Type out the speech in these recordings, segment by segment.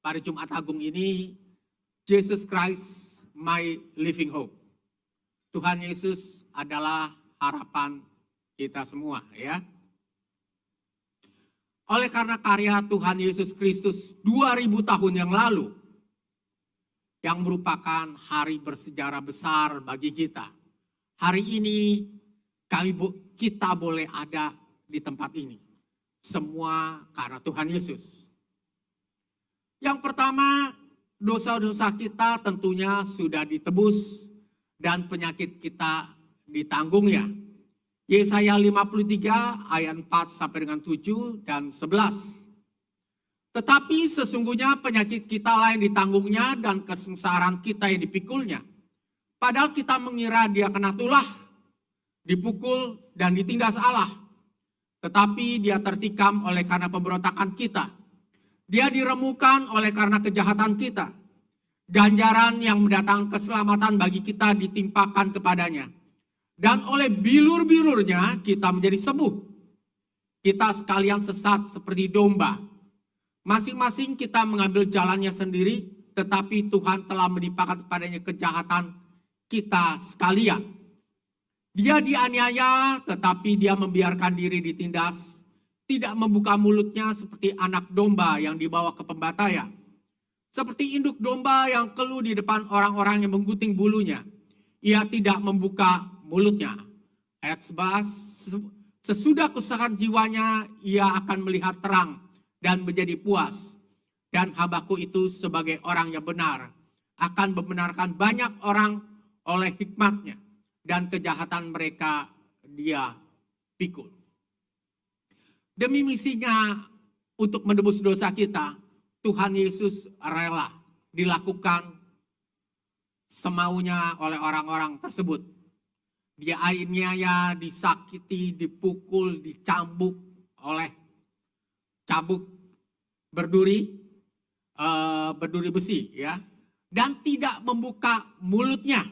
pada Jumat Agung ini, Jesus Christ, my living hope. Tuhan Yesus adalah harapan kita semua, ya. Oleh karena karya Tuhan Yesus Kristus 2000 tahun yang lalu, yang merupakan hari bersejarah besar bagi kita. Hari ini kita boleh ada di tempat ini. Semua karena Tuhan Yesus. Yang pertama, dosa-dosa kita tentunya sudah ditebus dan penyakit kita ditanggungnya. Yesaya 53 ayat 4 sampai dengan 7 dan 11. Tetapi sesungguhnya penyakit kita lain ditanggungnya dan kesengsaraan kita yang dipikulnya. Padahal kita mengira dia kena tulah, dipukul dan ditindas Allah. Tetapi dia tertikam oleh karena pemberontakan kita. Dia diremukan oleh karena kejahatan kita. Ganjaran yang mendatangkan keselamatan bagi kita ditimpakan kepadanya. Dan oleh bilur-bilurnya kita menjadi sembuh. Kita sekalian sesat seperti domba. Masing-masing kita mengambil jalannya sendiri, tetapi Tuhan telah menimpakan kepadanya kejahatan kita sekalian. Dia dianiaya, tetapi dia membiarkan diri ditindas. Tidak membuka mulutnya seperti anak domba yang dibawa ke pembantaian. Seperti induk domba yang keluh di depan orang-orang yang menggunting bulunya. Ia tidak membuka mulutnya. Ayat 11, sesudah kesusahan jiwanya, ia akan melihat terang dan menjadi puas. Dan hambaku itu sebagai orang yang benar, akan membenarkan banyak orang oleh hikmatnya. Dan kejahatan mereka dia pikul. Demi misinya untuk menebus dosa kita, Tuhan Yesus rela dilakukan semaunya oleh orang-orang tersebut. Dia aniaya, disakiti, dipukul, dicambuk oleh cambuk berduri besi, ya, dan tidak membuka mulutnya,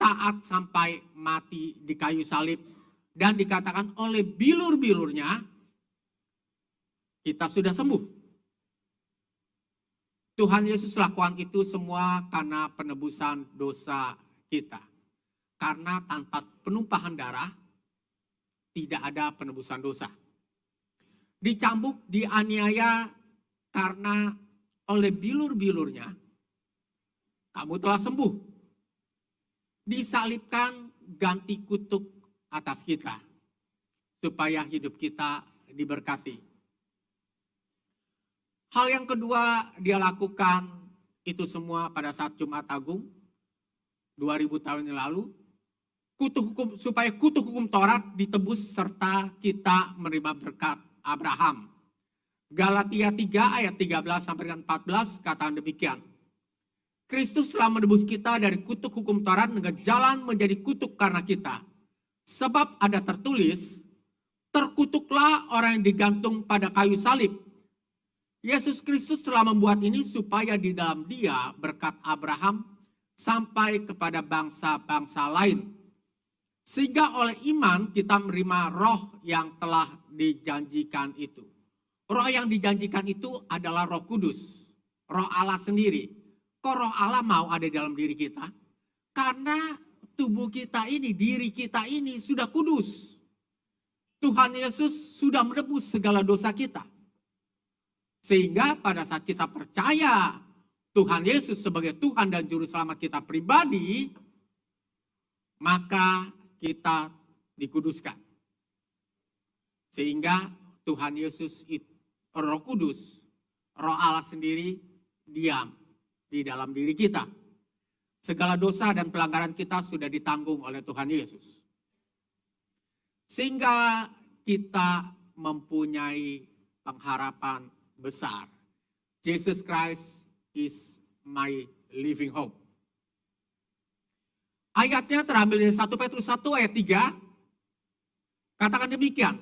taat sampai mati di kayu salib, dan dikatakan oleh bilur-bilurnya kita sudah sembuh. Tuhan Yesus lakukan itu semua karena penebusan dosa kita. Karena tanpa penumpahan darah, tidak ada penebusan dosa. Dicambuk, dianiaya karena oleh bilur-bilurnya, kamu telah sembuh. Disalibkan, ganti kutuk atas kita, supaya hidup kita diberkati. Hal yang kedua dia lakukan itu semua pada saat Jumat Agung 2000 tahun yang lalu, supaya kutuk hukum Taurat ditebus serta kita menerima berkat Abraham. Galatia 3 ayat 13 sampai dengan 14 katakan demikian. Kristus telah menebus kita dari kutuk hukum Taurat dengan jalan menjadi kutuk karena kita. Sebab ada tertulis, terkutuklah orang yang digantung pada kayu salib. Yesus Kristus telah membuat ini supaya di dalam dia berkat Abraham sampai kepada bangsa-bangsa lain. Sehingga oleh iman kita menerima roh yang telah dijanjikan itu. Roh yang dijanjikan itu adalah Roh Kudus, Roh Allah sendiri. Kok Roh Allah mau ada di dalam diri kita? Karena tubuh kita ini, diri kita ini sudah kudus. Tuhan Yesus sudah menebus segala dosa kita. Sehingga pada saat kita percaya Tuhan Yesus sebagai Tuhan dan Juru Selamat kita pribadi, maka kita dikuduskan. Sehingga Tuhan Yesus, Roh Kudus, Roh Allah sendiri diam di dalam diri kita. Segala dosa dan pelanggaran kita sudah ditanggung oleh Tuhan Yesus. Sehingga kita mempunyai pengharapan besar. Jesus Christ is my living hope. Ayatnya terambil dari 1 Petrus 1 ayat 3. Katakan demikian.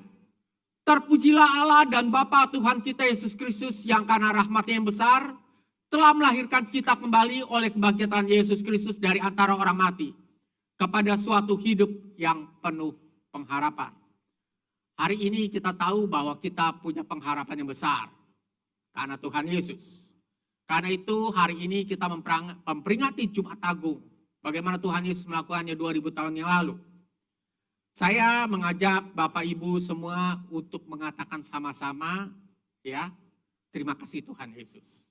Terpujilah Allah dan Bapa Tuhan kita Yesus Kristus yang karena rahmatnya yang besar telah melahirkan kita kembali oleh kebangkitan Yesus Kristus dari antara orang mati kepada suatu hidup yang penuh pengharapan. Hari ini kita tahu bahwa kita punya pengharapan yang besar karena Tuhan Yesus. Karena itu hari ini kita memperingati Jumat Agung. Bagaimana Tuhan Yesus melakukannya 2000 tahun yang lalu. Saya mengajak Bapak Ibu semua untuk mengatakan sama-sama, ya, terima kasih Tuhan Yesus.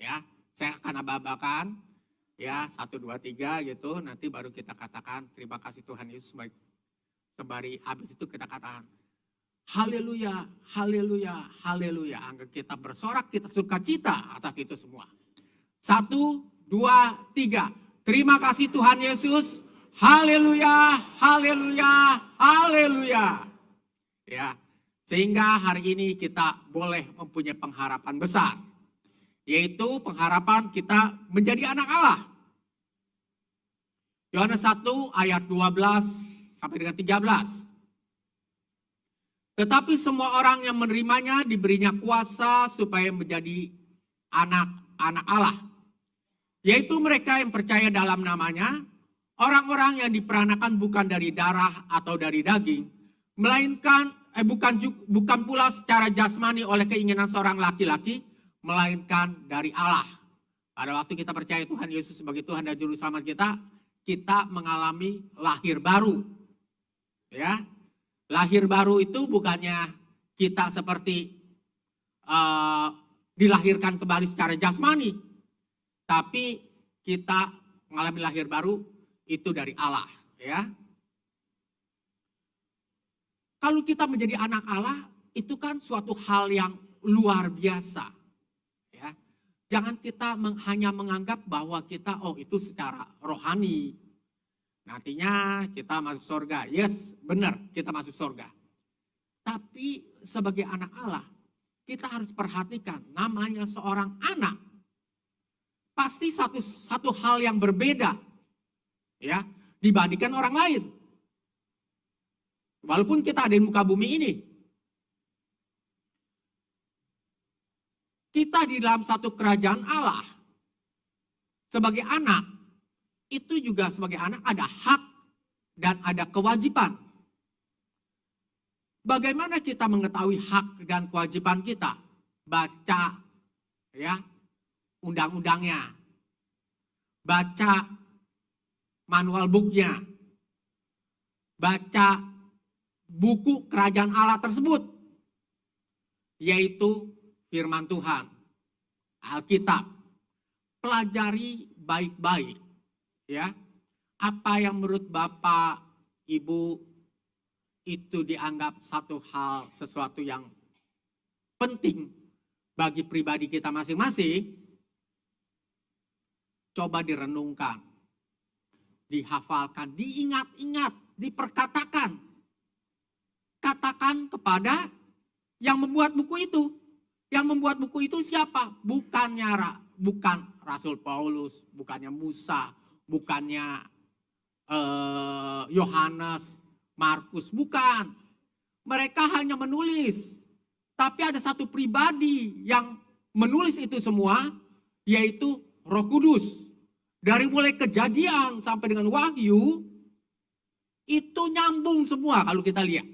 Ya, saya akan aba-abakan, ya, 1, 2, 3 gitu. Nanti baru kita katakan terima kasih Tuhan Yesus. Sembari habis itu kita katakan haleluya, haleluya, haleluya. Angkat kita bersorak, kita sukacita atas itu semua. 1, 2, 3. Terima kasih Tuhan Yesus. Haleluya, haleluya, haleluya. Ya, sehingga hari ini kita boleh mempunyai pengharapan besar. Yaitu pengharapan kita menjadi anak Allah. Yohanes 1 ayat 12 sampai dengan 13. Tetapi semua orang yang menerimanya diberinya kuasa supaya menjadi anak-anak Allah. Yaitu mereka yang percaya dalam namanya, orang-orang yang diperanakan bukan dari darah atau dari daging, melainkan bukan pula secara jasmani oleh keinginan seorang laki-laki, melainkan dari Allah. Pada waktu kita percaya Tuhan Yesus sebagai Tuhan dan Juru Selamat kita mengalami lahir baru. Ya, lahir baru itu bukannya kita seperti dilahirkan kembali secara jasmani, tapi kita mengalami lahir baru itu dari Allah. Ya, kalau kita menjadi anak Allah itu kan suatu hal yang luar biasa. Ya, jangan kita hanya menganggap bahwa kita itu secara rohani. Nantinya kita masuk surga. Yes, benar kita masuk surga. Tapi sebagai anak Allah, kita harus perhatikan namanya seorang anak. Pasti satu hal yang berbeda, ya, dibandingkan orang lain. Walaupun kita ada di muka bumi ini. Kita di dalam satu kerajaan Allah. Sebagai anak, itu juga sebagai anak ada hak dan ada kewajiban. Bagaimana kita mengetahui hak dan kewajiban kita? Baca, ya, undang-undangnya. Baca manual booknya. Baca buku kerajaan Allah tersebut. Yaitu firman Tuhan. Alkitab. Pelajari baik-baik. Ya, apa yang menurut Bapak, Ibu itu dianggap sesuatu yang penting bagi pribadi kita masing-masing, coba direnungkan, dihafalkan, diingat-ingat, diperkatakan. Katakan kepada yang membuat buku itu. Yang membuat buku itu siapa? Bukan Rasul Paulus, bukannya Musa, bukannya Yohanes, Markus, bukan. Mereka hanya menulis. Tapi ada satu pribadi yang menulis itu semua, yaitu Roh Kudus. Dari mulai Kejadian sampai dengan Wahyu, itu nyambung semua kalau kita lihat.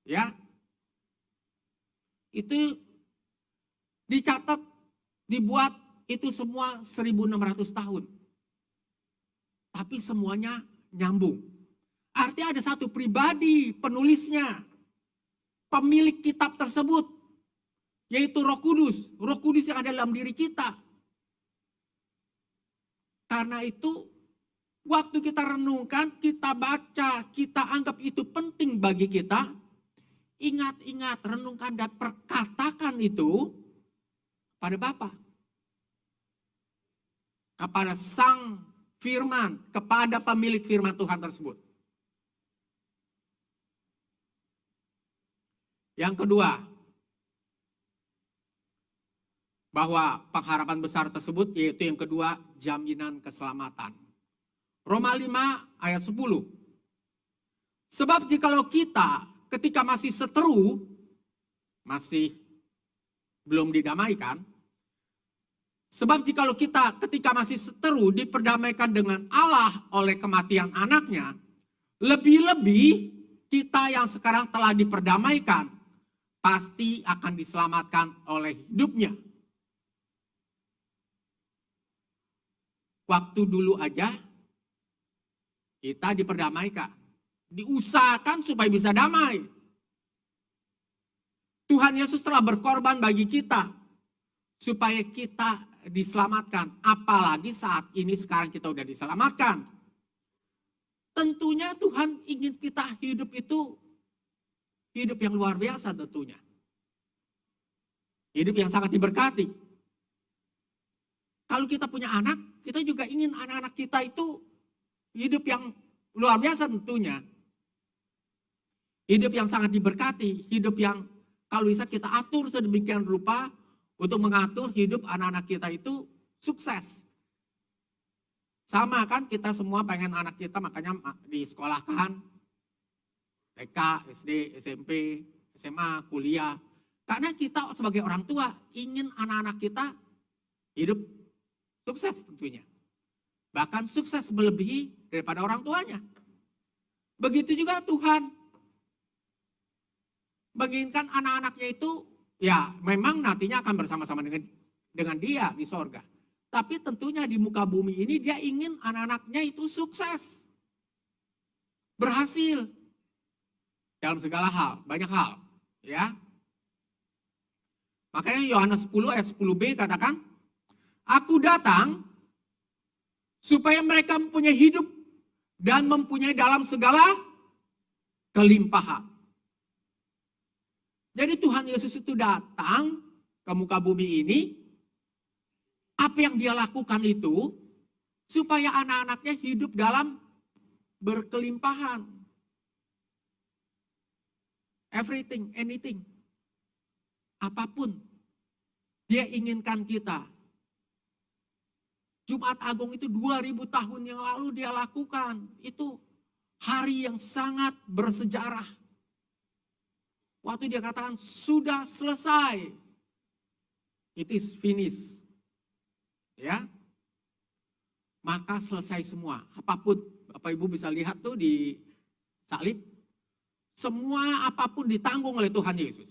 Ya. Itu dicatat, dibuat itu semua 1600 tahun. Tapi semuanya nyambung. Artinya ada satu pribadi penulisnya. Pemilik kitab tersebut. Yaitu Roh Kudus. Roh Kudus yang ada dalam diri kita. Karena itu waktu kita renungkan, kita baca, kita anggap itu penting bagi kita. Ingat-ingat, renungkan dan perkatakan itu pada Bapa. Kepada Sang Firman, kepada pemilik firman Tuhan tersebut. Yang kedua, bahwa pengharapan besar tersebut yaitu yang kedua, jaminan keselamatan. Roma 5 ayat 10. Sebab jikalau kita ketika masih seteru, masih belum didamaikan, sebab jikalau kita ketika masih seteru diperdamaikan dengan Allah oleh kematian anaknya, lebih-lebih kita yang sekarang telah diperdamaikan, pasti akan diselamatkan oleh hidupnya. Waktu dulu aja kita diperdamaikan. Diusahakan supaya bisa damai. Tuhan Yesus telah berkorban bagi kita supaya kita diselamatkan. Apalagi saat ini sekarang kita udah diselamatkan. Tentunya Tuhan ingin kita hidup itu hidup yang luar biasa tentunya. Hidup yang sangat diberkati. Kalau kita punya anak, kita juga ingin anak-anak kita itu hidup yang luar biasa tentunya. Hidup yang sangat diberkati, hidup yang kalau bisa kita atur sedemikian rupa untuk mengatur hidup anak-anak kita itu sukses. Sama kan, kita semua pengen anak kita makanya disekolahkan, TK, SD, SMP, SMA, kuliah. Karena kita sebagai orang tua ingin anak-anak kita hidup sukses tentunya. Bahkan sukses melebihi daripada orang tuanya. Begitu juga Tuhan menginginkan anak-anaknya itu ya memang nantinya akan bersama-sama dengan dia di sorga. Tapi tentunya di muka bumi ini dia ingin anak-anaknya itu sukses. Berhasil. Dalam segala hal, banyak hal. Ya. Makanya Yohanes 10 ayat 10b katakan, Aku datang supaya mereka mempunyai hidup dan mempunyai dalam segala kelimpahan. Jadi Tuhan Yesus itu datang ke muka bumi ini, apa yang dia lakukan itu supaya anak-anaknya hidup dalam berkelimpahan. Everything, anything. Apapun dia inginkan kita. Jumat Agung itu 2000 tahun yang lalu dia lakukan. Itu hari yang sangat bersejarah. Waktu dia katakan sudah selesai. It is finished. Ya. Maka selesai semua. Apapun, Bapak Ibu bisa lihat tuh di salib. Semua apapun ditanggung oleh Tuhan Yesus.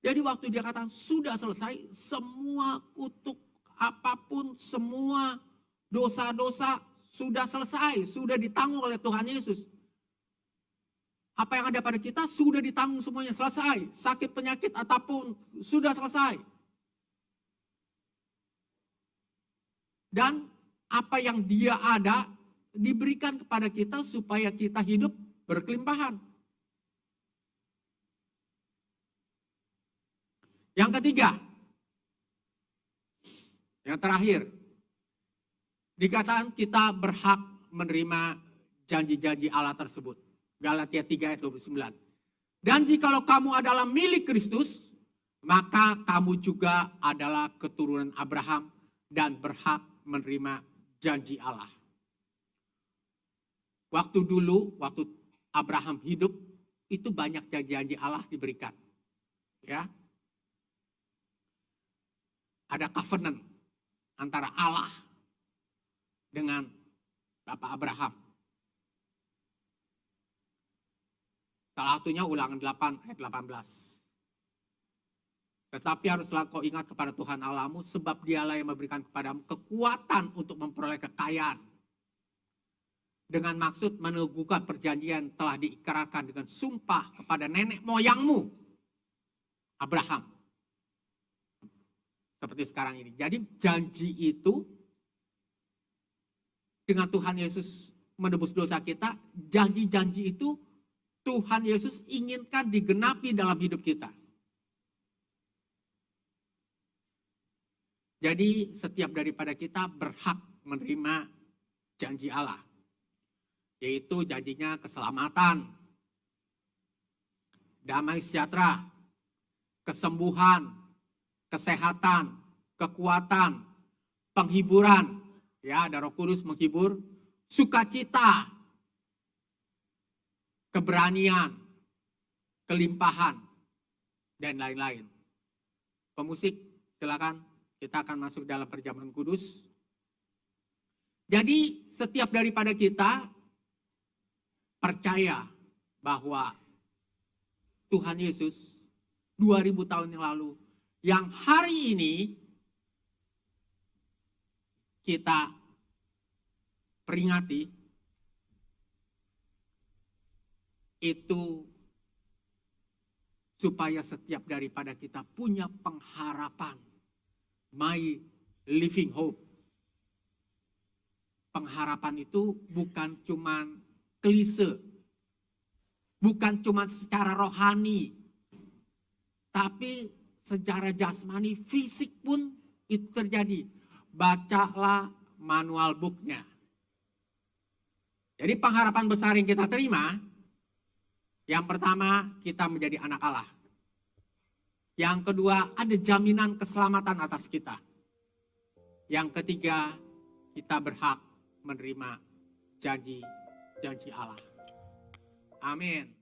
Jadi waktu dia katakan sudah selesai, semua kutuk apapun, semua dosa-dosa sudah selesai, sudah ditanggung oleh Tuhan Yesus. Apa yang ada pada kita sudah ditanggung semuanya, selesai. Sakit penyakit apapun sudah selesai. Dan apa yang dia ada diberikan kepada kita supaya kita hidup berkelimpahan. Yang ketiga, yang terakhir, dikatakan kita berhak menerima janji-janji Allah tersebut. Galatia 3 ayat 29. Dan jikalau kamu adalah milik Kristus, maka kamu juga adalah keturunan Abraham dan berhak menerima janji Allah. Waktu dulu, waktu Abraham hidup, itu banyak janji-janji Allah diberikan. Ya. Ada covenant antara Allah dengan Bapak Abraham. Salah satunya Ulangan 8 ayat 18. Tetapi haruslah kau ingat kepada Tuhan Allahmu, sebab dialah yang memberikan kepadamu kekuatan untuk memperoleh kekayaan. Dengan maksud meneguhkan perjanjian telah diikrarkan dengan sumpah kepada nenek moyangmu, Abraham. Seperti sekarang ini. Jadi janji itu dengan Tuhan Yesus menebus dosa kita, janji-janji itu Tuhan Yesus inginkan digenapi dalam hidup kita. Jadi setiap daripada kita berhak menerima janji Allah. Yaitu janjinya keselamatan, damai sejahtera, kesembuhan, kesehatan, kekuatan, penghiburan, ya ada Roh Kudus menghibur, sukacita, keberanian, kelimpahan, dan lain-lain. Pemusik, silakan, kita akan masuk dalam perjamuan kudus. Jadi setiap daripada kita percaya bahwa Tuhan Yesus 2000 tahun yang lalu yang hari ini kita peringati itu supaya setiap daripada kita punya pengharapan, my living hope. Pengharapan itu bukan cuman klise, bukan cuman secara rohani, tapi secara jasmani, fisik pun itu terjadi. Bacalah manual booknya. Jadi pengharapan besar yang kita terima, yang pertama kita menjadi anak Allah. Yang kedua ada jaminan keselamatan atas kita. Yang ketiga kita berhak menerima janji-janji Allah. Amin.